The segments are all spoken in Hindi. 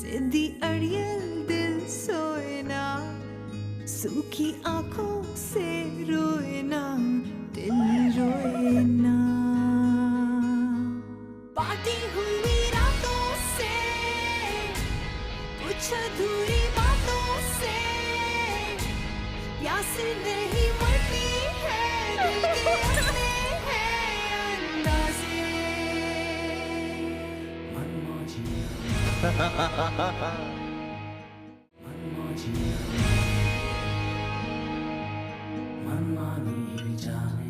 सिंधी अड़ियल दिल सोए ना, सूखी आंखों से रोए ना, दिल रोए ना। बाटी हुई रातों से, कुछ अधूरी बातों से, प्यास नहीं मरती है दिल के अपने हैं अंदाज़े। मनमानी जाने।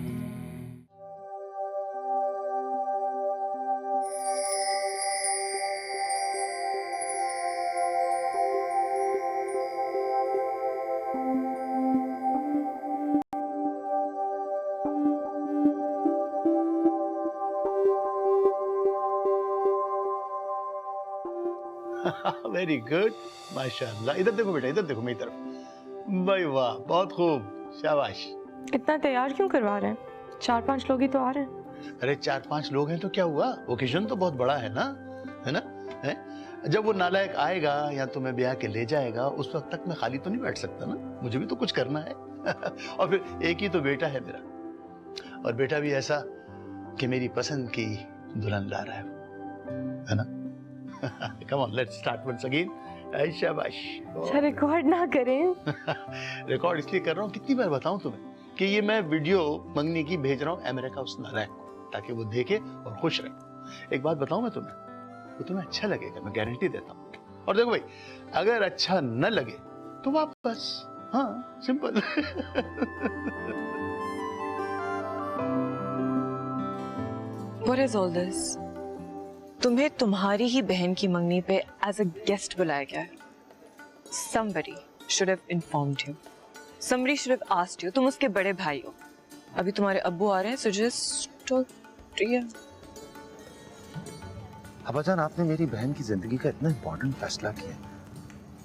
वेरी गुड, माशाल्लाह। इधर देखो बेटा, इधर देखो मेरी तरफ। भाई वाह, बहुत खूब, शाबाश। इतना तैयार क्यों करवा रहे हैं? 4-5 लोग ही तो आ रहे हैं। अरे 4-5 लोग हैं तो क्या हुआ, ओकेजन तो बहुत बड़ा है ना, है ना? है? जब वो नालायक आएगा या तुम्हें ब्याह के ले जाएगा, उस वक्त तक मैं खाली तो नहीं बैठ सकता ना, मुझे भी तो कुछ करना है। और फिर एक ही तो बेटा है मेरा, और बेटा भी ऐसा कि मेरी पसंद की दुल्हन ला रहा है ना? Come on, let's start once again. शाबाश। अच्छा रिकॉर्ड ना करें। रिकॉर्ड इसलिए कर रहा हूँ, कितनी बार बताऊं तुम्हें कि ये मैं वीडियो मंगनी की भेज रहा हूँ अमेरिका उस नालायक को, ताकि वो देखे और खुश रहे। एक बात बताऊं मैं तुम्हें, वो तुम्हें अच्छा लगेगा, मैं गारंटी देता हूँ। और देखो भाई, अगर अच्छा न लगे तो वापस, हाँ, simple. What is all this? तुम्हें तुम्हारी ही बहन की मंगनी पे एज अ गेस्ट बुलाया गया है। Somebody should have informed you. Somebody should have asked you. तुम उसके बड़े भाई हो। अभी तुम्हारे अब्बू आ रहे हैं, so just talk to you. अब्बाजान, आपने मेरी बहन की जिंदगी का इतना इम्पोर्टेंट फैसला किया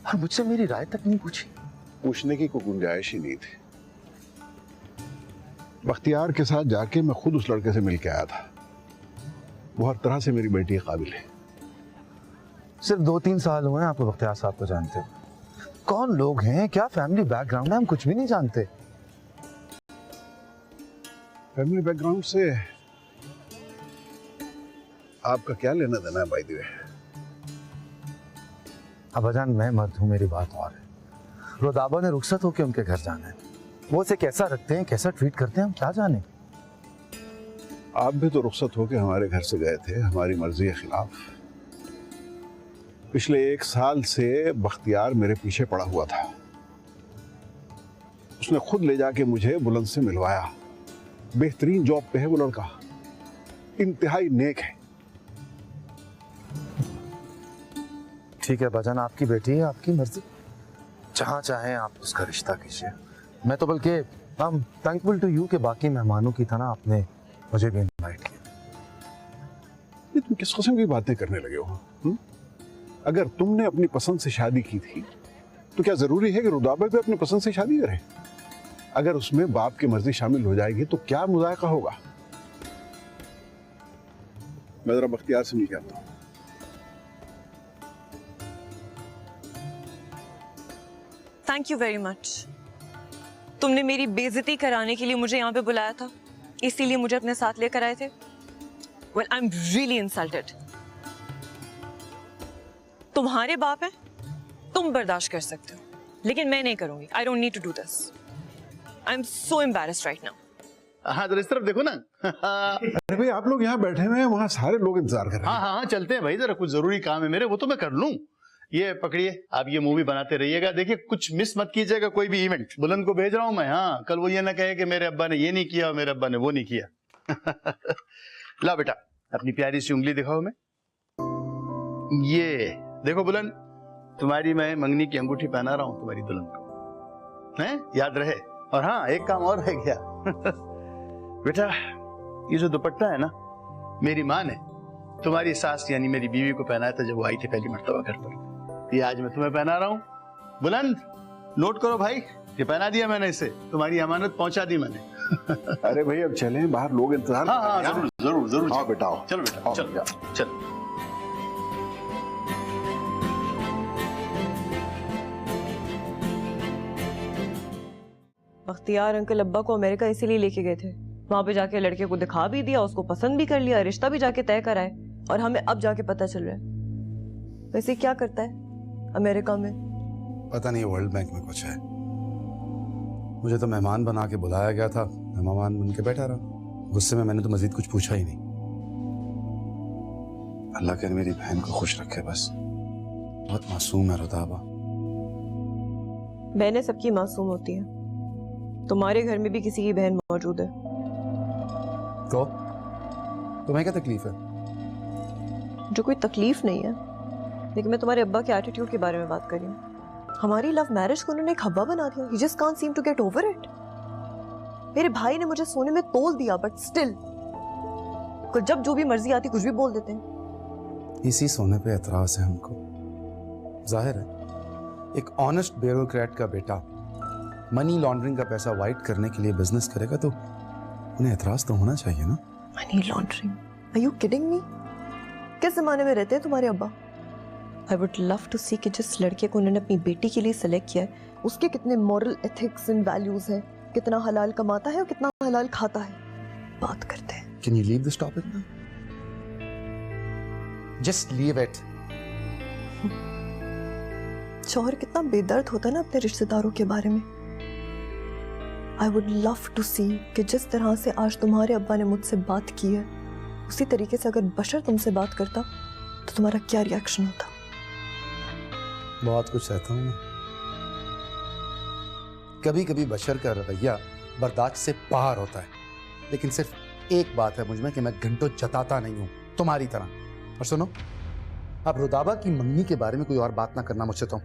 और मुझसे मेरी राय तक नहीं पूछी। पूछने की कोई गुंजाइश ही नहीं थी। बख्तियार के साथ जाके मैं खुद उस लड़के से मिल के आया था। वो हर तरह से मेरी बेटी के काबिल है। सिर्फ 2-3 साल हुए हैं आपको बख्तियार साहब को जानते। कौन लोग हैं, क्या फैमिली बैकग्राउंड है, हम कुछ भी नहीं जानते। फैमिली बैकग्राउंड से आपका क्या लेना देना है भाई दिवे? अब्बाजान, मैं मर्द हूँ, मेरी बात और है। रोदाबा ने रुखसत होकर उनके घर जाना है। वो उसे कैसा रखते हैं, कैसा ट्रीट करते हैं, हम क्या जाने। आप भी तो रुखसत होकर हमारे घर से गए थे, हमारी मर्जी के खिलाफ। पिछले 1 साल से बख्तियार मेरे पीछे पड़ा हुआ था। उसने खुद ले जाके मुझे बुलंद से मिलवाया। बेहतरीन जॉब पे है वो लड़का, इंतहाई नेक है। ठीक है बजान, आपकी बेटी है, आपकी मर्जी, जहाँ चाहें आप उसका रिश्ता कीजिए। मैं तो बल्कि हम थैंकफुल टू यू के बाकी मेहमानों की तरह आपने मुझे भी इनवाइट किया। ये तुम किस किस्म की बातें करने लगे हो? अगर तुमने अपनी पसंद से शादी की थी तो क्या जरूरी है कि रुदाबा भी अपनी पसंद से शादी करे? अगर उसमें बाप की मर्जी शामिल हो जाएगी तो क्या मुज़ायका होगा? मैं जरा बख्तियार से मिल के आता हूं। Thank you very much. तुमने मेरी बेइज्जती कराने के लिए मुझे यहाँ पे बुलाया था, इसीलिए मुझे अपने साथ लेकर आए थे। Well, I'm really insulted. तुम्हारे बाप हैं, तुम बर्दाश्त कर सकते हो, लेकिन मैं नहीं करूंगी। I don't need to do this. I'm so embarrassed right now. हाँ, जरा इस तरफ देखो ना। अरे भाई, आप लोग यहाँ बैठे हुए हैं, वहाँ सारे लोग इंतजार कर रहे हैं। हाँ, चलते हैं भाई, जरा कुछ जरूरी काम है मेरे, वो तो मैं कर लूं। ये पकड़िए, आप ये मूवी बनाते रहिएगा। देखिए, कुछ मिस मत कीजिएगा, कोई भी इवेंट। बुलंद को भेज रहा हूं मैं। हाँ, कल वो ये ना कहे कि मेरे अब्बा ने ये नहीं किया और मेरे अब्बा ने वो नहीं किया। ला बेटा, अपनी प्यारी सी उंगली दिखाओ मैं। ये देखो बुलंद, तुम्हारी मैं मंगनी की अंगूठी पहना रहा हूं तुम्हारी दुल्हन को, हैं? याद रहे। और हाँ, एक काम और रह गया। बेटा, ये जो दुपट्टा है ना, मेरी माँ ने तुम्हारी सास यानी मेरी बीवी को पहनाया था जब वो आई थी पहली मर्तबा घर पर। ये आज मैं तुम्हें पहना रहा हूँ। बुलंद, नोट करो भाई, ये पहना दिया मैंने इसे, तुम्हारी अमानत पहुंचा दी मैंने। अरे भाई, अब चलें, बाहर लोग इंतजार। हाँ, जरूर जरूर जरूर। आओ बेटा, आओ। चलो बेटा, चलो चलो। बख्तियार अंकल अब्बा को अमेरिका इसीलिए लेके गए थे। वहां पे जाके लड़के को दिखा भी दिया, उसको पसंद भी कर लिया, रिश्ता भी जाके तय कराए, और हमें अब जाके पता चल रहा है। वैसे क्या करता है अमेरिका में? पता नहीं, वर्ल्ड बैंक में कुछ है। मुझे तो मेहमान बना के बुलाया गया था, मैं मेहमान बन के बैठा रहा। गुस्से में मैंने तो मजीद कुछ पूछा ही नहीं। अल्लाह करे मेरी बहन को खुश रखे बस। बहुत मासूम है रुदाबा। बहनें सबकी मासूम होती हैं। तुम्हारे घर में भी किसी की बहन मौजूद है। तो तुम्हें क्या तकलीफ है? जो कोई तकलीफ नहीं है, लेकिन मैं तुम्हारे अब्बा के एटीट्यूड के बारे में बात कर रही हूँ। हमारी लव मैरिज को उन्होंने एक हवा बना दिया। He just can't seem to get over it. मेरे भाई ने मुझे सोने में तोल दिया, बट स्टिल जब जो भी मर्जी आती कुछ भी बोल देते हैं। इसी सोने पे एतराज है हमको। जाहिर है एक ऑनेस्ट ब्यूरोक्रेट का बेटा मनी लॉन्ड्रिंग का पैसा वाइट करने के लिए बिजनेस करेगा तो उन्हें एतराज तो होना चाहिए ना। Money laundering? Are you kidding me? किस जमाने में रहते हैं तुम्हारे अब्बा? I would love to see कि जिस लड़के को उन्होंने अपनी बेटी के लिए सेलेक्ट किया है उसके कितने मॉरल एथिक्स एंड वैल्यूज हैं, कितना हलाल कमाता है और कितना हलाल खाता है। बात करते हैं। Can you leave this topic now? Just leave it. शौहर कितना बेदर्द होता है ना अपने रिश्तेदारों के बारे में। I would love to see कि जिस तरह से आज तुम्हारे अब्बा ने मुझसे बात की है उसी तरीके से अगर बशर तुमसे बात करता तो तुम्हारा क्या रिएक्शन होता? बहुत कुछ सहता हूं मैं। कभी कभी बशर का रवैया बर्दाश्त से बाहर होता है, लेकिन सिर्फ एक बात है मुझ में कि मैं घंटों जताता नहीं हूं तुम्हारी तरह। और सुनो, अब रुदाबा की मंगनी के बारे में कोई और बात ना करना मुझसे। तो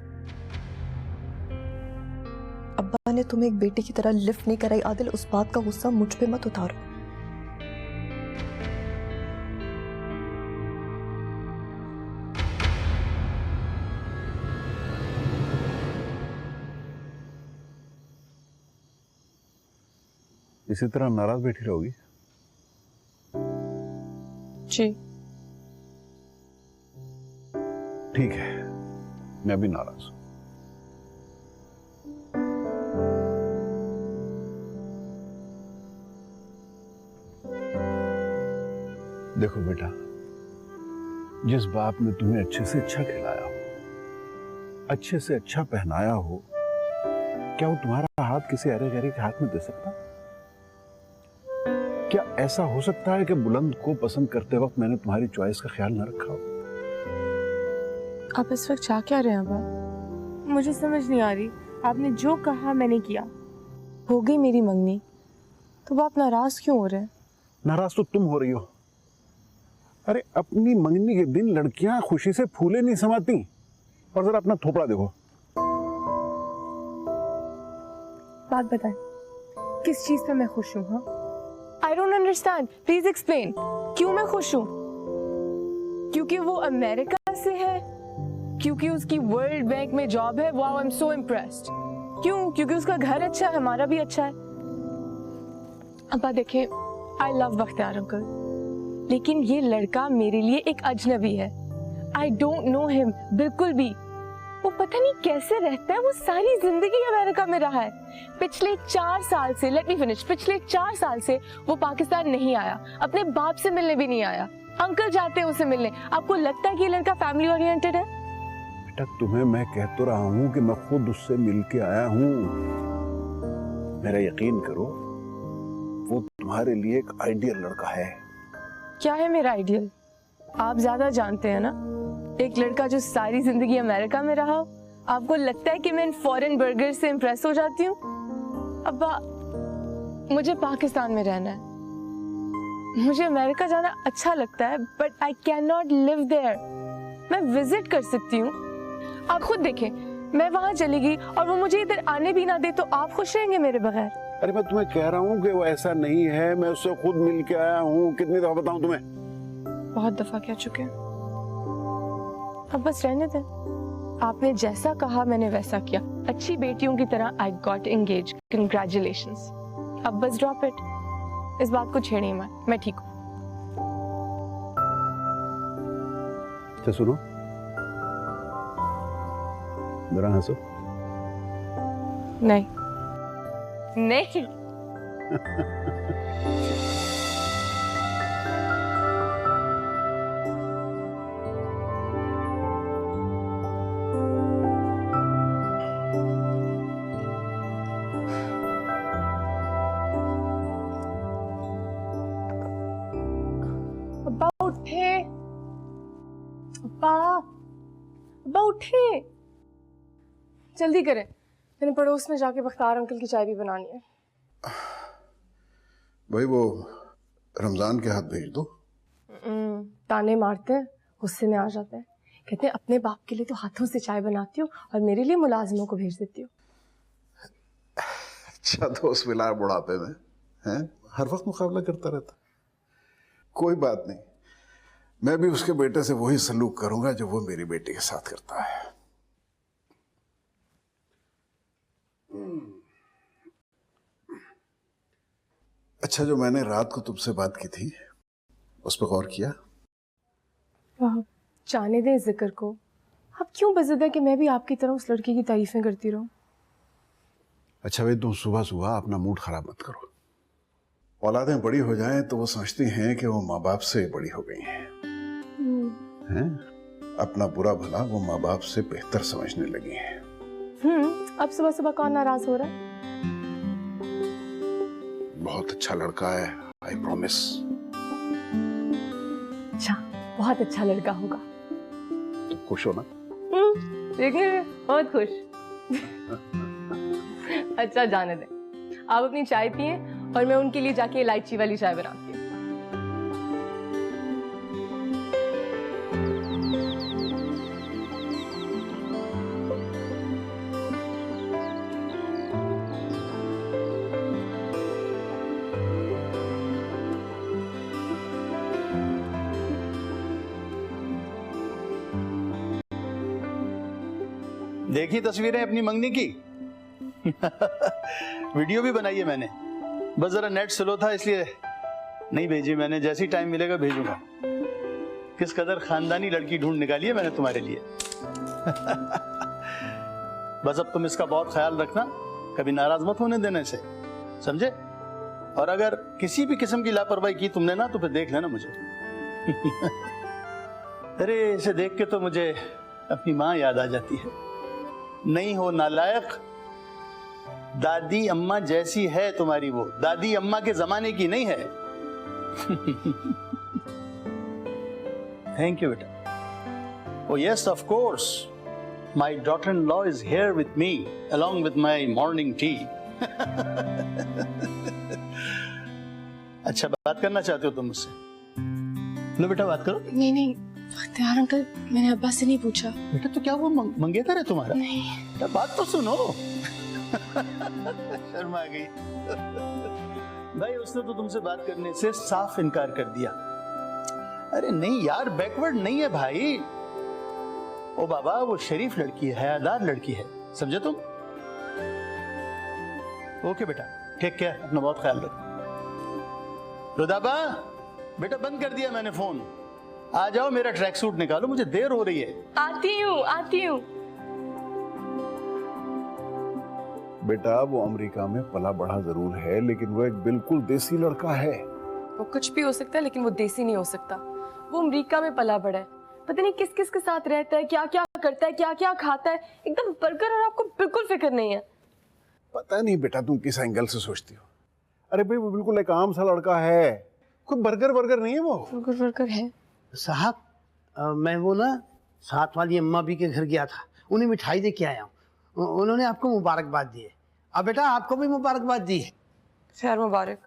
अब्बा ने तुम्हें एक बेटी की तरह लिफ्ट नहीं कराई आदिल, उस बात का गुस्सा मुझ पे मत उतारो। इसी तरह नाराज बैठी रहोगी? जी ठीक है, मैं भी नाराज हूं। देखो बेटा, जिस बाप ने तुम्हें अच्छे से अच्छा खिलाया हो, अच्छे से अच्छा पहनाया हो, क्या वो तुम्हारा हाथ किसी अरे गहरे के हाथ में दे सकता? क्या ऐसा हो सकता है कि बुलंद को पसंद करते वक्त मैंने तुम्हारी चॉइस का ख्याल न रखा हो? आप इस वक्त चाह क्या रहे हैं अब्बा? मुझे समझ नहीं आ रही। आपने जो कहा मैंने किया। हो गई मेरी मंगनी, तो आप नाराज क्यों हो रहे हैं? नाराज तो तुम हो रही हो। अरे अपनी मंगनी के दिन लड़कियां खुशी से फूले नहीं समाती। और जरा अपना थोपड़ा देखो। बात बताएं, किस चीज पे मैं खुश हूँ? हाँ, I don't understand, please explain. क्यों मैं खुश हूँ? क्योंकि वो अमेरिका से है? क्योंकि उसकी वर्ल्ड बैंक में जॉब है? Wow, I am so impressed. क्यों? क्योंकि उसका घर अच्छा है, हमारा भी अच्छा है। अब्बा देखें, आई लव बख्तियार अंकल, लेकिन ये लड़का मेरे लिए एक अजनबी है। आई डोंट नो हिम बिल्कुल भी। वो पता नहीं कैसे रहता है, वो सारी जिंदगी अमेरिका में रहा है। पिछले 4 साल से, लेट मी फिनिश, पिछले 4 साल से वो पाकिस्तान नहीं आया, अपने बाप से मिलने भी नहीं आया। अंकल जाते हैं उसे मिलने। आपको लगता है कि ये लड़का फैमिली ओरिएंटेड है? बेटा, तुम्हें मैं कह तो रहा हूं कि मैं खुद उससे मिल के आया हूं। मेरा यकीन करो, वो तुम्हारे लिए एक आइडियल लड़का है। क्या है मेरा आइडियल? आप ज्यादा जानते हैं ना। एक लड़का जो सारी जिंदगी अमेरिका में रहा। आपको लगता है कि मैं इन फॉरेन बर्गर से इम्प्रेस हो जाती हूँ? अब्बा, मुझे पाकिस्तान में रहना है। मुझे अमेरिका जाना अच्छा लगता है, but I can not live there. मैं विजिट कर सकती हूँ। आप खुद देखें, मैं वहां चली गई और वो मुझे इधर आने भी ना दे, तो आप खुश रहेंगे मेरे बगैर? अरे मैं तुम्हें कह रहा हूं कि वो ऐसा नहीं है। मैं उससे खुद मिल के आया हूं। कितनी दफा बताऊं तुम्हें? बहुत दफा कह चुके हैं। अब बस रहने दें। आपने जैसा कहा मैंने वैसा किया। अच्छी बेटियों की तरह आई गॉट एंगेज। कंग्रेचुलेशंस। अब बस ड्रॉप इट। इस बात को छेड़िए मत, मैं ठीक हूँ। अच्छा सुनो, जरा हंसो। नहीं। नहीं। अब्बा उठे, अब्बा, अब्बा उठे, जल्दी करें, मैंने पड़ोस में जाके बख्तार अंकल की चाय भी बनानी है। भाई वो रमजान के हाथ भेज दो। ताने मारते हैं, गुस्से में आ जाते हैं, कहते हैं अपने बाप के लिए तो हाथों से चाय बनाती हूँ और मेरे लिए मुलाजिमों को भेज देती हूँ। अच्छा तो उस विलार बुढ़ापे में हैं हर वक्त मुकाबला करता रहता। कोई बात नहीं, मैं भी उसके बेटे से वही सलूक करूंगा जो वो मेरी बेटी के साथ करता है। अच्छा, जो मैंने रात को तुमसे बात की थी उस पर गौर किया? आप जाने दें इस जिक्र को, आप क्यों बज़िद है कि मैं भी आपकी तरह उस लड़की की तारीफें करती रहूं? अच्छा भाई, तुम सुबह सुबह अपना मूड खराब मत करो। औलादें बड़ी हो जाएं तो वो समझती हैं कि वो माँ बाप से बड़ी हो गई हैं। अपना बुरा भला वो माँ बाप से बेहतर समझने लगी हैं। अब सुबह सुबह कौन नाराज हो रहा है? बहुत अच्छा लड़का है, आई प्रॉमिस। अच्छा, बहुत अच्छा लड़का होगा। तुम खुश हो ना? देखने में बहुत खुश। अच्छा जाने दें, आप अपनी चाय पिए और मैं उनके लिए जाके इलायची वाली चाय बनाती हूँ। देखी तस्वीरें अपनी मंगनी की? वीडियो भी बनाई है मैंने, बस जरा नेट स्लो था इसलिए नहीं भेजी मैंने। जैसी टाइम मिलेगा भेजूंगा। किस कदर खानदानी लड़की ढूंढ निकाली है मैंने तुम्हारे लिए। बस अब तुम इसका बहुत ख्याल रखना, कभी नाराज मत होने देने से, समझे? और अगर किसी भी किस्म की लापरवाही की तुमने ना तो फिर देख लेना मुझे। अरे इसे देख के तो मुझे अपनी माँ याद आ जाती है। नहीं हो नालायक, दादी अम्मा जैसी है तुम्हारी वो, दादी अम्मा के जमाने की नहीं है। थैंक यू बेटा। Oh yes, of course. My daughter-in-law is here with me, along with my morning tea. अच्छा, बात करना चाहते हो तुम मुझसे? लो बेटा, बात करो। नहीं नहीं बख्तियार अंकल, मैंने अब्बा से नहीं पूछा। बेटा तो क्या वो मंगेतर है तुम्हारा? नहीं। क्या बात तो सुनो। शर्म आ गई। भाई उसने तो तुमसे बात करने से साफ इनकार कर दिया। अरे नहीं यार, बैकवर्ड नहीं है भाई। ओ बाबा, वो शरीफ लड़की है, हयादार लड़की है, समझे तुम? ओके बेटा, टेक केयर, अपना बहुत ख्याल रखो। रुदाबा बेटा, बंद कर दिया मैंने फोन। आ जाओ, मेरा ट्रैक सूट निकालो, मुझे देर हो रही है। आती हूँ, आती हूँ। बेटा वो अमेरिका में पला बढ़ा जरूर है, लेकिन वो एक बिल्कुल देसी लड़का है। वो कुछ भी हो सकता है, लेकिन वो देसी नहीं हो सकता। वो अमेरिका में पला बढ़ा है, पता नहीं किस किस के साथ रहता है, क्या क्या करता है, क्या क्या खाता है, एकदम बर्गर, और आपको बिल्कुल फिक्र नहीं है। पता नहीं बेटा तुम किस एंगल से सोचती हो। अरे भाई वो बिल्कुल एक आम सा लड़का है, कोई बर्गर नहीं है वो। बर्गर वर्गर है साहब। मैं वो ना साथ वाली अम्मा भी के घर गया था, उन्हें मिठाई दे के आया हूँ। उन्होंने आपको मुबारकबाद दी है। अब बेटा आपको भी मुबारकबाद दी है। खैर मुबारक।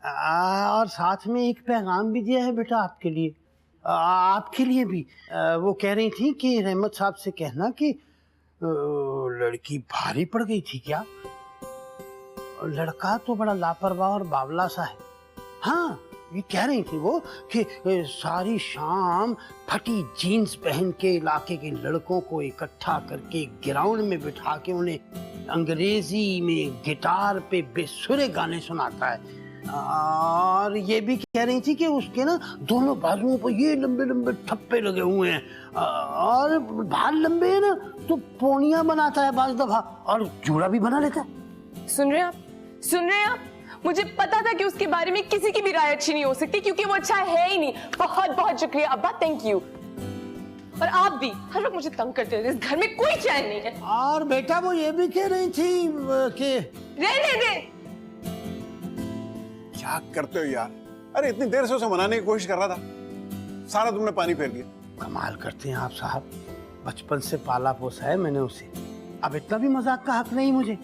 और साथ में एक पैगाम भी दिया है बेटा आपके लिए, आपके लिए भी। वो कह रही थी कि रहमत साहब से कहना कि लड़की भारी पड़ गई थी क्या। लड़का तो बड़ा लापरवाह और बावला सा है। हाँ, ये कह रही थी वो कि सारी शाम फटी जीन्स पहन के इलाके के लड़कों को इकट्ठा करके ग्राउंड में बिठा के उन्हें अंग्रेजी में गिटार पे बेसुरे गाने सुनाता है। और ये भी कह रही थी कि उसके ना दोनों बाजुओं पर ये लंबे लंबे ठप्पे लगे हुए हैं, और बाल लंबे है ना तो पोनिया बनाता है बाज दफा, और जूड़ा भी बना लेता है। सुन रहे हैं आप, सुन रहे हैं आप? मुझे पता था कि उसके बारे में किसी की भी राय अच्छी नहीं हो सकती क्योंकि वो अच्छा है ही नहीं। बहुत बहुत शुक्रिया अब्बा, थैंक यू। और आप भी हर वक्त मुझे तंग करते रहते, इस घर में कोई चैन नहीं है। और बेटा वो ये भी कह रही थी कि रहने दे। क्या करते हो यार? अरे इतनी देर से उसे मनाने की कोशिश कर रहा था, सारा तुमने पानी फेर दिया। कमाल करते हैं आप साहब, बचपन से पाला पोसा है मैंने उसे, अब इतना भी मजाक का हक नहीं मुझे।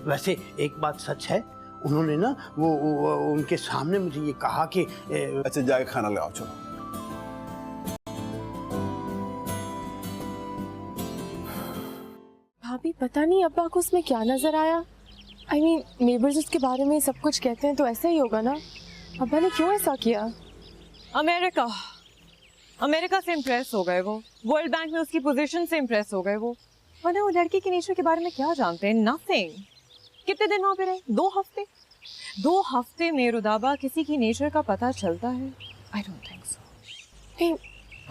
वैसे एक बात सच है, उन्होंने ना वो उनके सामने मुझे ये कहा कि अच्छा जाके खाना ले आओ, चलो। भाभी पता नहीं अब्बा को उसमें क्या नजर आया। I mean, नेबर्स उसके बारे में सब कुछ कहते हैं तो ऐसा ही होगा ना। अब्बा ने क्यों ऐसा किया? अमेरिका से इम्प्रेस हो गए वो, वर्ल्ड बैंक में उसकी पोजीशन से इम्प्रेस हो गए वो, वरना वो लड़की के नेचर के बारे में क्या जानते हैं? नथिंग। कितने दिन वहाँ पे रहे? 2 हफ्ते। 2 हफ्ते में रुदाबा किसी की नेचर का पता चलता है? I don't think so. नहीं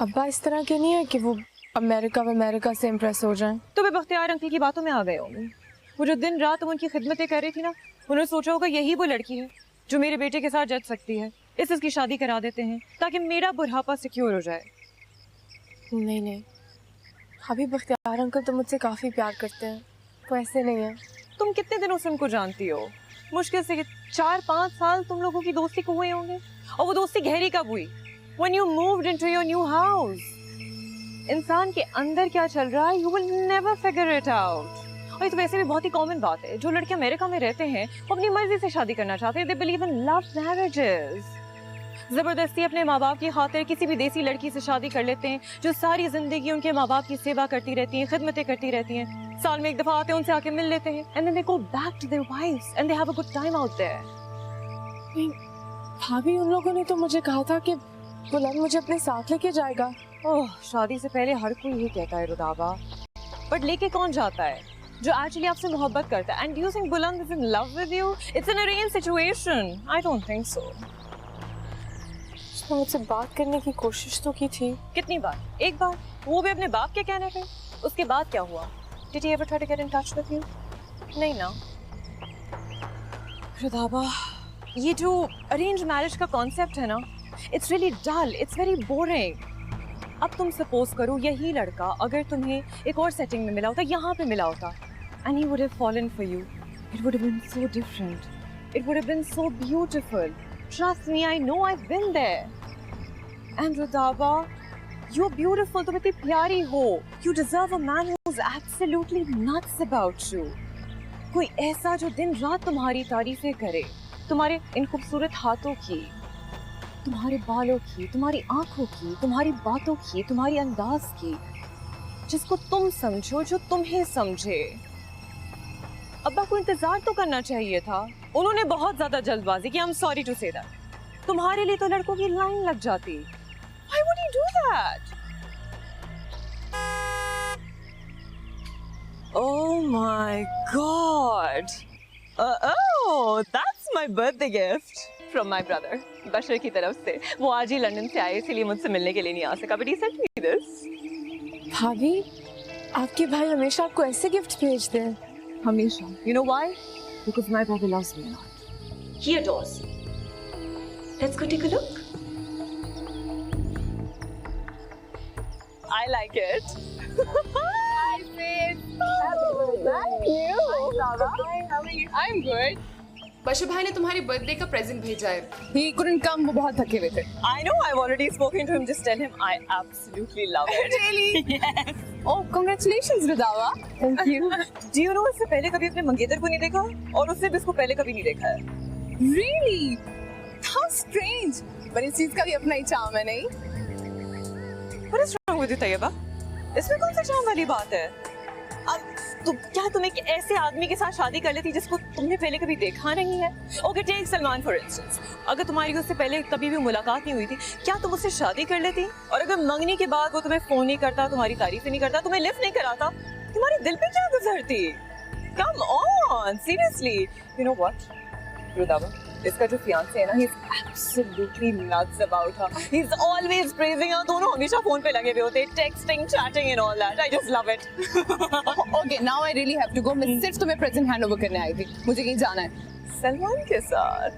अब्बा इस तरह के नहीं है कि वो अमेरिका से इम्प्रेस हो जाएं। तो वे बख्तियार अंकल की बातों में आ गए होंगे। वो जो दिन रात उनकी खिदमतें कर रही थी ना, उन्होंने सोचा होगा यही वो लड़की है जो मेरे बेटे के साथ जच सकती है, इसकी शादी करा देते हैं ताकि मेरा बुढ़ापा सिक्योर हो जाए। नहीं अभी बख्तियार अंकल तो मुझसे काफी प्यार करते हैं, वो ऐसे नहीं है। तुम कितने दिनों से उनको जानती हो? मुश्किल से 4-5 साल तुम लोगों की दोस्ती को हुए होंगे, और वो दोस्ती गहरी कब हुई? When you moved into your new house. इंसान के अंदर क्या चल रहा है, you will never figure it out. और ये तो वैसे भी बहुत ही कॉमन बात है, जो लड़के अमेरिका में रहते हैं वो अपनी मर्जी से शादी करना चाहते हैं। They believe in love marriages. जबरदस्ती अपने माँ बाप की खातिर किसी भी देसी लड़की से शादी कर लेते हैं जो सारी जिंदगी उनके माँ बाप की सेवा करती रहती हैं, खिदमतें करती रहती हैं। साल में 1 दफा आते हैं, उनसे आके मिल लेते हैं, and then they go back to their wives and they have a good time out there. भाभी उन लोगों ने तो मुझे कहा था कि बुलंद मुझे अपने साथ लेके जाएगा। ओह, शादी से पहले हर कोई ये कहता है रुदाबा, बट लेके कौन जाता है? जो एक्चुअली आपसे मोहब्बत करता है। And do you think बुलंद is in love with you? It's an arranged situation. I don't think so. उसने मुझसे बात करने की कोशिश तो की थी। कितनी बार? 1 बार, वो भी अपने बाप के कहने पे। उसके बाद क्या हुआ? Did he ever try to get in touch with you? नहीं ना। रुदाबा, ये जो अरेंज मैरिज का कॉन्सेप्ट है ना, it's really dull, it's very boring. अब तुम सपोज करो यही लड़का अगर तुम्हें एक और सेटिंग में मिला होता, यहाँ पे मिला होता, and he would have fallen for you. It would have been so different. It would have been so beautiful. Trust me, I know, I've been there. And Rudaba, you're beautiful. तुम इतनी प्यारी हो. You deserve a man who's absolutely nuts about you. कोई ऐसा जो दिन रात तुम्हारी तारीफें करे, तुम्हारे इन खूबसूरत हाथों की, तुम्हारे बालों की, तुम्हारी आंखों की, तुम्हारी बातों की, तुम्हारी अंदाज की, जिसको तुम समझो, जो तुम्हें समझे। अब्बा को इंतजार तो करना चाहिए था। उन्होंने बहुत ज्यादा जल्दबाजी की। I'm sorry to say that. तुम्हारे लिए तो लड़कों की लाइन लग जाती। Why would he do that? Oh my God! Oh, that's my birthday gift from my brother. बशर की तरफ से। वो आज ही लंदन से आए, इसीलिए मुझसे मिलने के लिए नहीं आ सका। But he sent me this. भाभी, आपके भाई हमेशा आपको ऐसे गिफ्ट भेजते हैं? हमेशा। You know why? Because my brother loves me a lot. He adores me. Let's go take a look. I like it. Hi, sis. Thank you. Hi, Zara. Hi, how are you? I'm good. बशर भाई ने तुम्हारी बर्थडे का प्रेजेंट भेजा है। He couldn't come. वो बहुत थके हुए थे। I know. I've already spoken to him. Just tell him I absolutely love it. Really? Yes. Oh, congratulations, Rudawa. Thank you. Do you know इससे पहले कभी अपने मंगेतर को नहीं देखा, और उसने भी इसको पहले कभी नहीं देखा है। Really? How strange. पर इस चीज का भी अपना ही चार्म है, नहीं? What is wrong with you, Taiba? इसमें कौन सा चार्म वाली बात है? अब क्या तुम एक ऐसे आदमी के साथ शादी कर लेती जिसको तुमने पहले कभी देखा नहीं है? Okay, take Salman for instance. अगर तुम्हारी उससे पहले कभी भी मुलाकात नहीं हुई थी, क्या तुम उससे शादी कर लेती? और अगर मंगनी के बाद वो तुम्हें फोन नहीं करता, तुम्हारी तारीफ नहीं करता, तुम्हें लिफ्ट नहीं कराता, तुम्हारे दिल पे क्या गुजरती? Come on, seriously. You know what, Rudaba? इसका जो fiancé है ना, he's absolutely nuts about her. He's always praising her. दोनों हमेशा फोन पे लगे हुए होते हैं, texting, chatting and all that. I just love it. Okay, now I really have to go. मैं सिर्फ तुम्हें प्रेजेंट हैंड ओवर करने आई थी। मुझे कहीं जाना है। सलमान के साथ।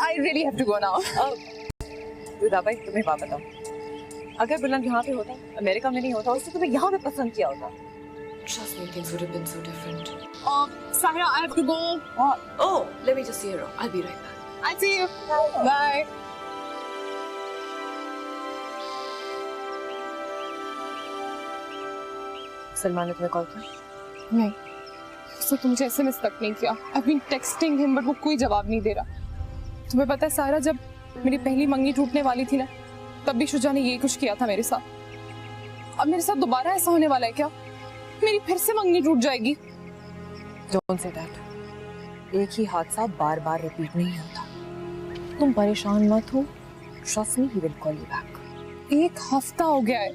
I really have to go now. रुदा भाई, तुम्हें बात बताओ, अगर बुलंद यहाँ पे होता, अमेरिका में नहीं होता, उससे तुम्हें यहाँ पे पसंद किया होता। Trust me, things would have been so different. Sahira, I have to go. Oh, let me just see her out. I'll be right back. I'll see you. Bye. Salman ने तुम्हें कॉल किया? नहीं, उसने तो मुझे SMS तक नहीं किया। I've been texting him but वो कोई जवाब नहीं दे रहा। तुम्हें पता है सारा, जब मेरी पहली मंगनी टूटने वाली थी ना, तब भी शुजा ने यही कुछ किया था मेरे साथ। अब मेरे साथ दोबारा ऐसा होने वाला है क्या? मेरी फिर से मंगनी टूट जाएगी? Don't say that. एक ही हादसा बार बार रिपीट नहीं होता। तुम परेशान मत हो। Trust me, he will call you back. 1 हफ्ता हो गया है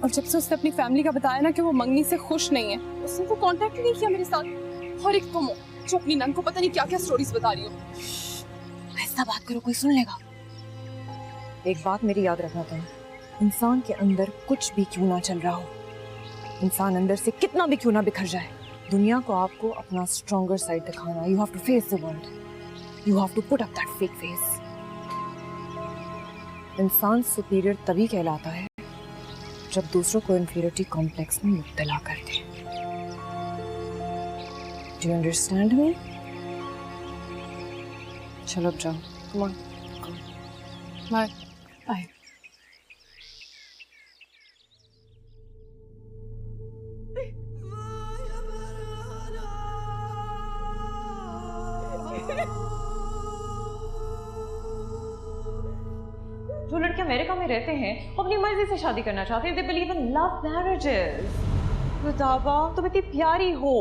और जब से उसने अपनी फैमिली का बताया ना कि वो मंगनी से खुश नहीं है, उसने तो कांटेक्ट ही नहीं किया मेरे साथ। और एक तुम हो जो अपनी नन को पता नहीं क्या क्या स्टोरीज बता रही हो। ऐसा बात करो, कोई सुन लेगा। एक बात मेरी याद रखना तुम, इंसान के अंदर कुछ भी क्यों ना चल रहा हो, इंसान अंदर से कितना भी क्यों ना बिखर जाए, दुनिया को आपको अपना स्ट्रॉन्गर साइड दिखाना। You have to face the world, you have to put up that fake face. इंसान सुपीरियर तभी कहलाता है जब दूसरों को इंफीरियरिटी कॉम्प्लेक्स में मुब्तला कर दे। Do you understand me? चलो अब जाओ, कम ऑन। Bye bye. जो लड़के अमेरिका में रहते हैं वो अपनी मर्जी से शादी करना चाहते हैं। They believe in love marriages. रुदाबा, तुम इतनी प्यारी हो,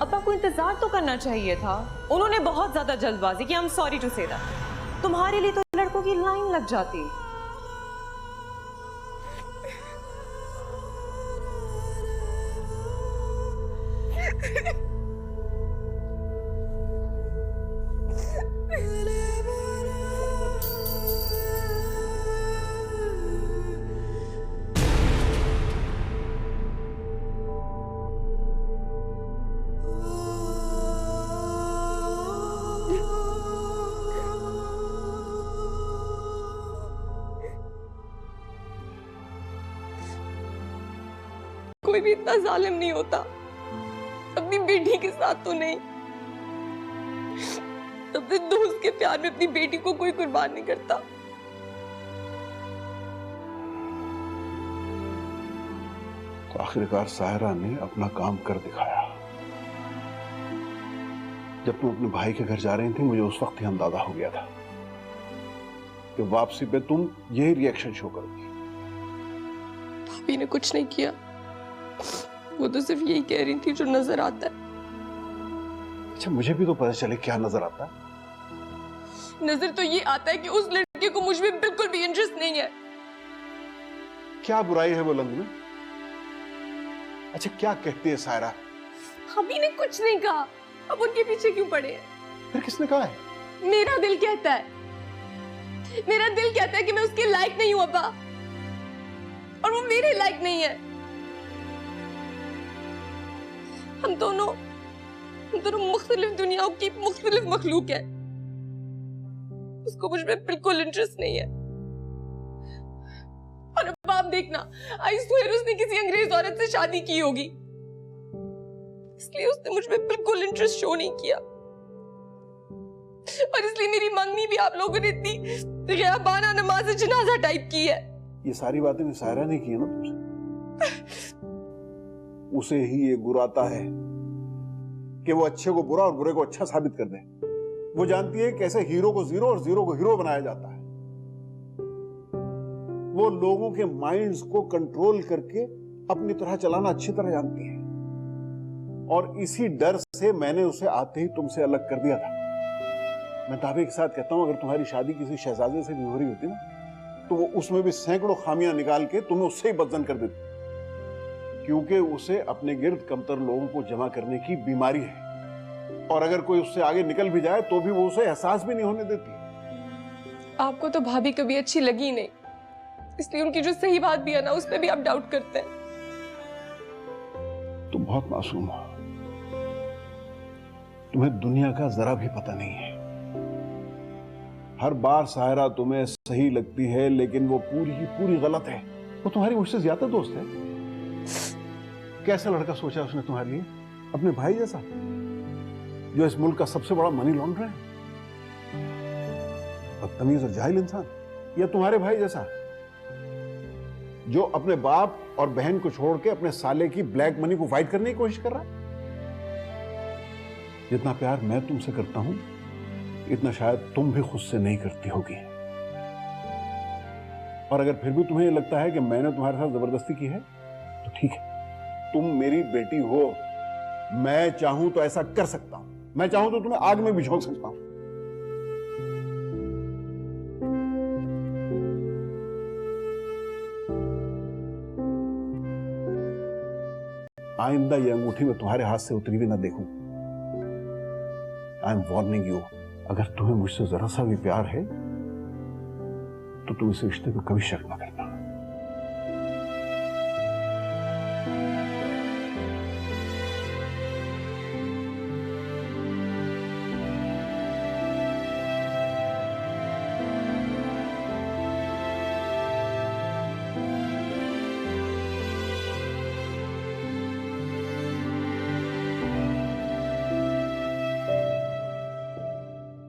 अब आपको इंतजार तो करना चाहिए था। उन्होंने बहुत ज्यादा जल्दबाजी की। I'm sorry to say that. तुम्हारे लिए तो लड़कों की लाइन लग जाती। कोई भी इतना जालिम नहीं होता, अपनी बेटी के साथ तो नहीं। अपने दोस्त के प्यार में अपनी बेटी को कोई कुर्बान नहीं करता। तो आखिरकार साहिरा ने अपना काम कर दिखाया। जब तुम अपने भाई के घर जा रही थी, मुझे उस वक्त ही अंदाजा हो गया था कि वापसी पे तुम यही रिएक्शन शो करोगी। भाभी ने कुछ नहीं किया, वो तो सिर्फ यही कह रही थी जो नजर आता है। अच्छा, मुझे भी तो पता चले क्या नजर आता है। नजर तो ये आता है कि उस लड़के को मुझ में बिल्कुल भी इंटरेस्ट नहीं है। क्या बुराई है बुलंद में? अच्छा, क्या कहती है सायरा? भाभी ने कुछ नहीं कहा, अब उनके पीछे क्यों पड़े हैं? फिर किसने कहा है? मेरा दिल कहता है, मेरा दिल कहता है कि मैं उसके लायक नहीं हूं अब्बा, और वो मेरे लायक नहीं है। हम दोनों मुख्तलिफ दुनियाओं की मुख्तलिफ मखलूक है। उसको मुझ में बिल्कुल इंटरेस्ट नहीं है। और अब आप देखना, आई स्वेयर उसने किसी अंग्रेज औरत से शादी की होगी, इसलिए उसने मुझ में बिल्कुल इंटरेस्ट शो नहीं किया। और इसलिए मेरी मंगनी भी आप लोगों ने इतनी ग़याबाना नमाज जनाजा टाइप की है। ये सारी बातें सायरा ने की है ना तुमसे। उसे ही ये गुराता है कि वो अच्छे को बुरा और बुरे को अच्छा साबित कर दे। वो जानती है कैसे हीरो को जीरो और जीरो को हीरो बनाया जाता है। वो लोगों के माइंड्स को कंट्रोल करके अपनी तरह चलाना अच्छी तरह जानती है, और इसी डर से मैंने उसे आते ही तुमसे अलग कर दिया था। मैं दावे के साथ कहता हूं, अगर तुम्हारी शादी किसी शहजादे से भी हो रही होती ना, तो वो उसमें भी सैकड़ों खामियां निकाल के तुम्हें उससे ही बदजन कर देती, क्योंकि उसे अपने गिर्द कमतर लोगों को जमा करने की बीमारी है, और अगर कोई उससे आगे निकल भी जाए तो भी वो उसे एहसास भी नहीं होने देती। आपको तो भाभी कभी अच्छी लगी नहीं, इसलिए उनकी जो सही बात भी है ना, उस पर भी आप डाउट करते हैं। तुम बहुत मासूम हो। तुम्हें दुनिया का जरा भी पता नहीं है। हर बार सायरा तुम्हें सही लगती है, लेकिन वो पूरी ही पूरी गलत है। वो तुम्हारी मुझसे ज्यादा दोस्त है। कैसा लड़का सोचा उसने तुम्हारे लिए? अपने भाई जैसा, जो इस मुल्क का सबसे बड़ा मनी लॉन्ड्रर है। बदतमीज और जाहिल इंसान। या तुम्हारे भाई जैसा, जो अपने बाप और बहन को छोड़ के अपने साले की ब्लैक मनी को वाइट करने की कोशिश कर रहा है। जितना प्यार मैं तुमसे करता हूं, इतना शायद तुम भी खुद से नहीं करती होगी। और अगर फिर भी तुम्हें लगता है कि मैंने तुम्हारे साथ जबरदस्ती की है, तो ठीक है, तुम मेरी बेटी हो। मैं चाहूं तो ऐसा कर सकता हूं। मैं चाहूं तो तुम्हें आग में भी झोंक सकता हूं। आइंदा ये अंगूठी मैं तुम्हारे हाथ से उतरी हुई ना देखूं। I am warning you. अगर तुम्हें मुझसे जरा सा भी प्यार है, तो तुम इस रिश्ते पे कभी शक ना करना।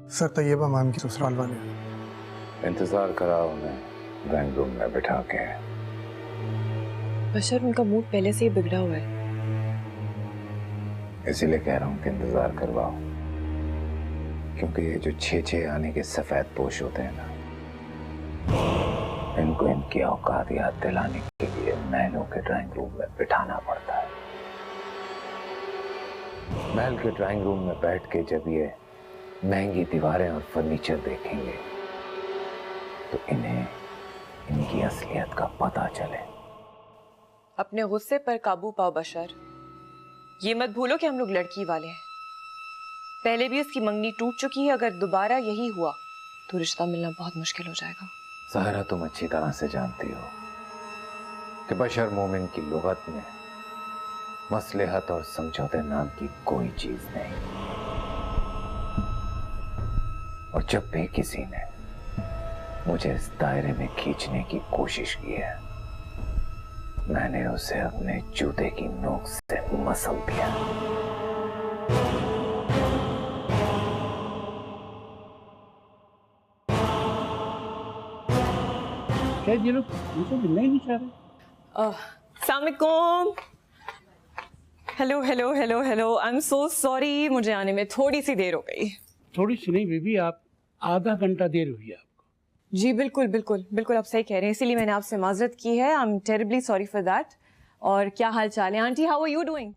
सर, तैयबा मैम की ससुराल वाले इंतजार करा उन्हें ड्राइंग रूम में बिठा के। बशर, उनका मूड पहले से ही बिगड़ा हुआ है। इसीलिए कह रहा हूँ कि इंतजार करवाओ, क्योंकि ये जो 6-6 आने के सफेद पोश होते हैं ना, इनको इनकी औकात याद दिलाने के लिए महलों के ड्राइंग रूम में बिठाना पड़ता है। महल के ड्राइंग रूम में बैठ के जब ये महंगी दीवारें और फर्नीचर देखेंगे, तो इन्हें इनकी असलियत का पता चले। अपने गुस्से पर काबू पाओ बशर। ये मत भूलो कि हम लोग लड़की वाले हैं। पहले भी उसकी मंगनी टूट चुकी है। अगर दोबारा यही हुआ तो रिश्ता मिलना बहुत मुश्किल हो जाएगा। साहरा, तुम अच्छी तरह से जानती हो कि बशर मोमिन की लुगत में मसलहत और समझौते नाम की कोई चीज नहीं। और जब भी किसी ने मुझे इस दायरे में खींचने की कोशिश की है, मैंने उसे अपने जूते की नोक से मसल दिया। क्या ये लोग मुझे मिलना ही नहीं चाह रहे? अस्सलाम वालेकुम। Hello hello hello hello. I am so sorry, मुझे आने में थोड़ी सी देर हो गई। थोड़ी सी नहीं बेबी, आप आधा घंटा देर हुई है आपको। जी बिल्कुल बिल्कुल बिल्कुल, आप सही कह रहे हैं। इसीलिए मैंने आपसे माजरत की है। I am terribly sorry for that. और क्या हाल चाल है aunty? How are you doing?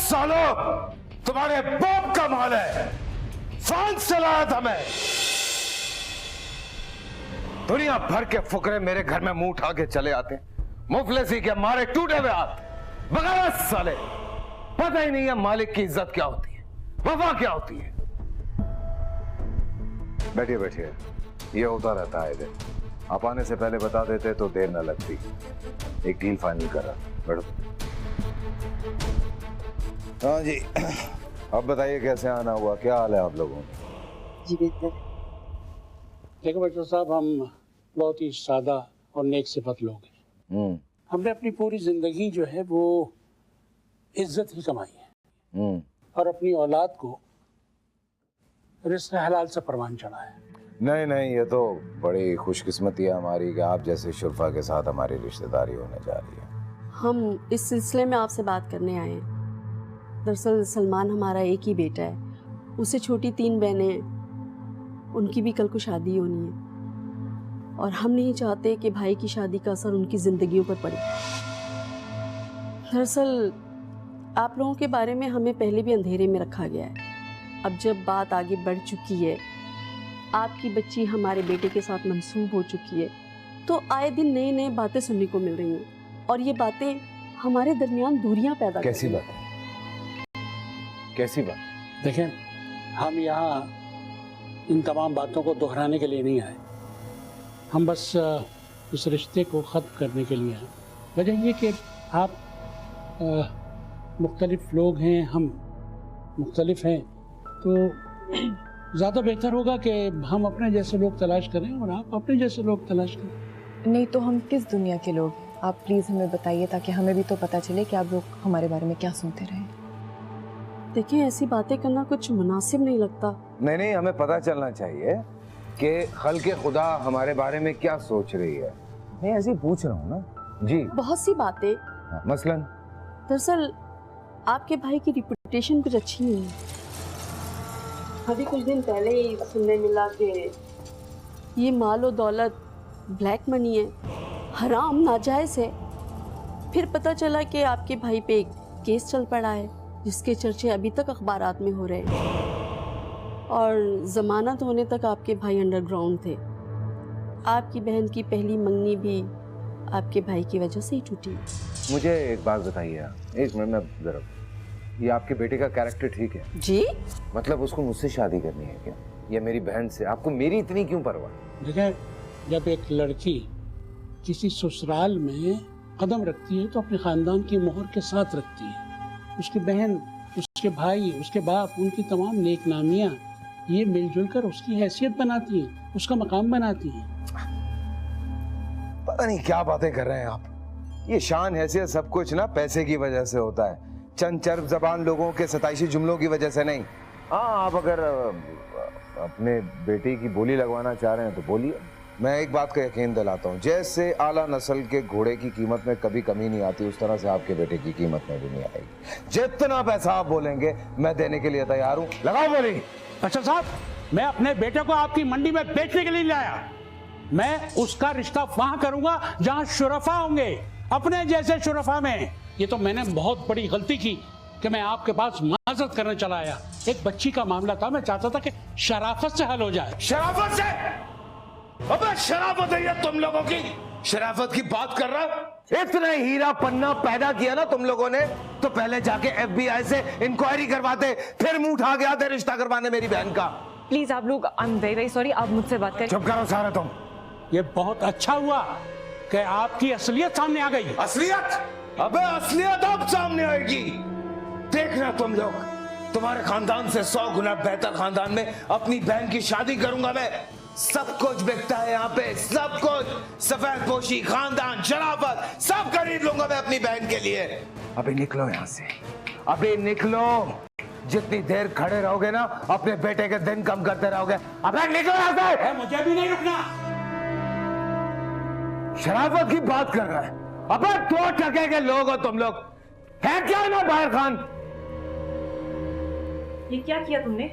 सालो, तुम्हारे बाप का माल है। फ्रांस से लाया था मैं। दुनिया भर के फुकरे मेरे घर में मुंह उठा के चले आते, मुफलिसी के मारे टूटे हुए हाथ। बगैर साले पता ही नहीं है मालिक की इज्जत क्या होती है, वफा क्या होती है। बैठिए बैठिए, ये होता रहता है दिन। आप आने से पहले बता देते तो देर न लगती। एक डील फाइनल कर रहा। बैठो। हाँ जी, अब बताइए कैसे आना हुआ, क्या हाल है आप लोगों में? जी बेहतर। देखो बच्चों साहब, हम बहुत ही सादा और नेक सिफत लोग हैं। हमने अपनी पूरी जिंदगी जो है वो इज्जत ही कमाई है, और अपनी औलाद को रिस्क हलाल से परवान चढ़ा है। नहीं नहीं, ये तो बड़ी खुशकिस्मती है हमारी कि आप जैसे शुरफा के साथ हमारी रिश्तेदारी होने जा रही है। हम इस सिलसिले में आपसे बात करने आए हैं। दरअसल सलमान हमारा एक ही बेटा है, उससे छोटी 3 बहनें हैं। उनकी भी कल को शादी होनी है, और हम नहीं चाहते कि भाई की शादी का असर उनकी ज़िंदगियों पर पड़े। दरअसल आप लोगों के बारे में हमें पहले भी अंधेरे में रखा गया है। अब जब बात आगे बढ़ चुकी है आपकी बच्ची हमारे बेटे के साथ मंसूब हो चुकी है, तो आए दिन नई नई बातें सुनने को मिल रही हैं और ये बातें हमारे दरमियान दूरियां पैदा कर कैसी रही बात है? कैसी बात? देखें, हम यहाँ इन तमाम बातों को दोहराने के लिए नहीं आए। हम बस उस रिश्ते को ख़त्म करने के लिए आए। वजह ये कि आप मुख्तलिफ लोग हैं, हम मुख्तलिफ हैं, तो ज़्यादा बेहतर होगा कि हम अपने जैसे लोग तलाश करें और आप अपने जैसे लोग तलाश करें। नहीं तो हम किस दुनिया के लोग? आप प्लीज़ हमें बताइए ताकि हमें भी तो पता चले कि आप लोग हमारे बारे में क्या सुनते रहे। देखिए, ऐसी बातें करना कुछ मुनासिब नहीं लगता। नहीं, हमें पता चलना चाहिए कि खल्क़े खुदा हमारे बारे में क्या सोच रही है। मैं ऐसे ही पूछ रहा हूँ ना जी। बहुत सी बातें। मसलन दरअसल आपके भाई की रिपुटेशन कुछ अच्छी नहीं है। अभी कुछ दिन पहले ही सुनने मिला कि ये माल और दौलत ब्लैक मनी है, हराम, नाजायज़ है। फिर पता चला कि आपके भाई पे एक केस चल पड़ा है जिसके चर्चे अभी तक अखबारात में हो रहे हैं और ज़मानत होने तक आपके भाई अंडरग्राउंड थे। आपकी बहन की पहली मंगनी भी आपके भाई की वजह से ही टूटी। मुझे एक बात बताइए, एक मिनट में जरा, ये आपके बेटे का कैरेक्टर ठीक है? जी? मतलब उसको मुझसे शादी करनी है क्या, या मेरी बहन से? आपको मेरी इतनी क्यों परवाह? देखें, जब एक लड़की किसी ससुराल में कदम रखती है तो अपने ख़ानदान की मोहर के साथ रखती है। उसकी बहन, उसके भाई, उसके बाप, उनकी तमाम नेक नामियाँ ये मिलजुल कर उसकी हैसियत बनाती हैं, उसका मकाम बनाती हैं। पता नहीं क्या बातें कर रहे हैं आप। ये शान हैसियत सब कुछ ना पैसे की वजह से होता है, चंद चर्ब जबान लोगों के सताइशी जुमलों की वजह से नहीं। हाँ, आप अगर अपने बेटे की बोली लगवाना चाह रहे हैं तो बोलिए। मैं एक बात का यकीन दिलाता हूँ, जैसे आला नस्ल के घोड़े की कीमत में कभी कमी नहीं आती, उस तरह से आपके बेटे की कीमत में भी नहीं आएगी। जितना पैसा आप बोलेंगे मैं देने के लिए तैयार हूँ। लगाओ बोली। अच्छा साहब, मैं अपने बेटे को आपकी मंडी में बेचने के लिए लाया। मैं उसका रिश्ता वहां करूंगा जहां शुरफा होंगे, अपने जैसे शुरफा में। ये तो मैंने बहुत बड़ी गलती की कि मैं आपके पास माजरत करने चला आया। एक बच्ची का मामला था, मैं चाहता था कि शराफत से हल हो जाए। शराफत से? अबे शराफत है ये तुम लोगों की? शराफत की बात कर रहा है? इतना हीरा पन्ना पैदा किया ना तुम लोगों ने, तो पहले जाके FBI से इंक्वायरी करवाते, फिर मुंह उठा के आते रिश्ता करवाने मेरी बहन का। प्लीज आप लोग, आई एम वेरी सॉरी, आप मुझसे बात करें। चुप करो सारा तुम। ये बहुत अच्छा हुआ कि आपकी असलियत सामने आ गई। असलियत? अबे असलियत अब सामने आएगी। देखना तुम लोग, तुम्हारे खानदान से 100 गुना बेहतर खानदान में अपनी बहन की शादी करूंगा मैं। सब कुछ बिकता है यहाँ पे, सब कुछ, सफेद पोशी, खानदान, शराफत, सब खरीद लूंगा मैं अपनी बहन के लिए। अभी निकलो यहाँ से, अभी निकलो। जितनी देर खड़े रहोगे ना, अपने बेटे के दिन कम करते रहोगे। अबे निकलो यहाँ से। मुझे भी नहीं रुकना। शराफत की बात कर रहा है? अबे 2 टके के लोग हो तुम लोग, है क्या ना बाहर खान? ये क्या किया तुमने?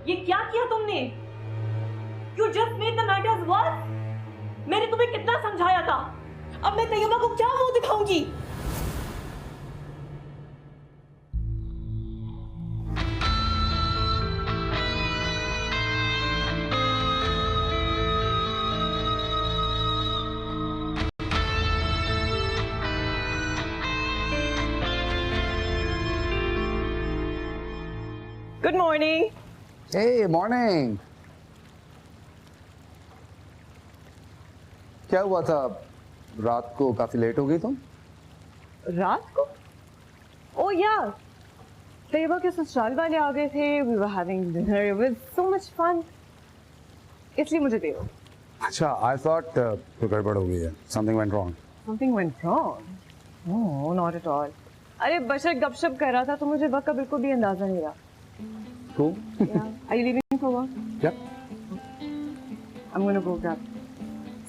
ये क्या किया तुमने? You just made the matters worse. मैंने तुम्हें कितना समझाया था, अब मैं तैयबा को क्या मुंह दिखाऊंगी? Good morning. Hey, morning. क्या हुआ था? रात को काफी लेट हो गई तुम? रात को? Oh yeah. तैयबा के ससुराल वाले आ गए थे. We were having dinner. It was so much fun. इसलिए मुझे देर हो गई. अच्छा, I thought कोई गड़बड़ हो गई है. Something went wrong. Something went wrong? No, not at all. अरे बशर गपशप कर रहा था तो मुझे वक्त का बिल्कुल भी अंदाजा नहीं रहा. Cool. Yeah. Are you leaving for work? Yep. I'm gonna go grab.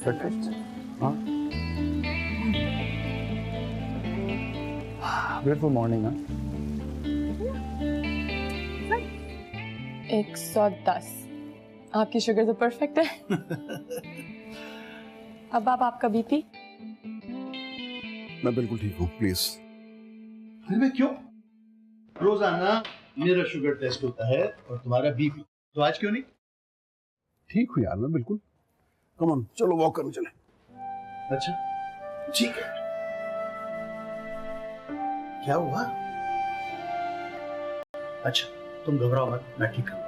Perfect. Huh? Beautiful morning, huh? 110। आपकी शुगर तो परफेक्ट है। अब आपका बीपी? मैं बिल्कुल ठीक हूँ, प्लीज। मैं क्यों? रोजाना मेरा शुगर टेस्ट होता है और तुम्हारा बीपी, तो आज क्यों नहीं? ठीक हूँ यार मैं बिल्कुल। कम ऑन चलो वॉक करने चले। अच्छा ठीक है। क्या हुआ? अच्छा तुम घबराओ मत, मैं ठीक हूँ।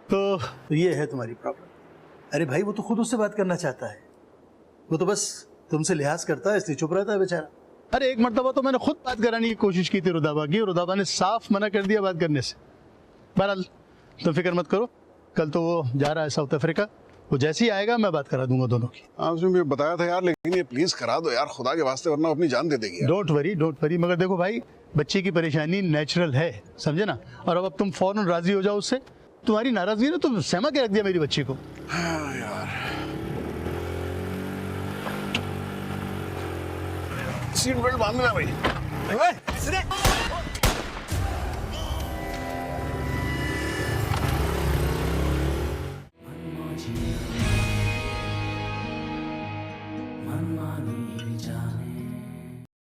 तो ये है तुम्हारी प्रॉब्लम। अरे भाई वो तो खुद उससे बात करना चाहता है, वो तो बस तुमसे लिहाज करता है इसलिए चुप रहता है बेचारा। अरे एक मर्तबा तो मैंने खुद बात कराने की कोशिश की थी रुदाबा की, रुदाबा ने साफ मना कर दिया बात करने से। बहरहाल तुम फिक्र मत करो, कल तो वो जा रहा है साउथ अफ्रीका, वो जैसे ही आएगा मैं बात करा दूंगा दोनों की। हाँ उसने मुझे बताया था यार, लेकिन ये प्लीज करा दो यार खुदा के वास्ते, वरना अपनी जान दे देगी। डोंट वरी मगर देखो भाई बच्चे की परेशानी नेचुरल है, समझे ना। और अब तुम फौरन राजी हो जाओ उससे, तुम्हारी नाराजगी ने तो सहमा के रख दिया मेरी बच्ची को। हाँ यार सीट बेल्ट बांधना भाई।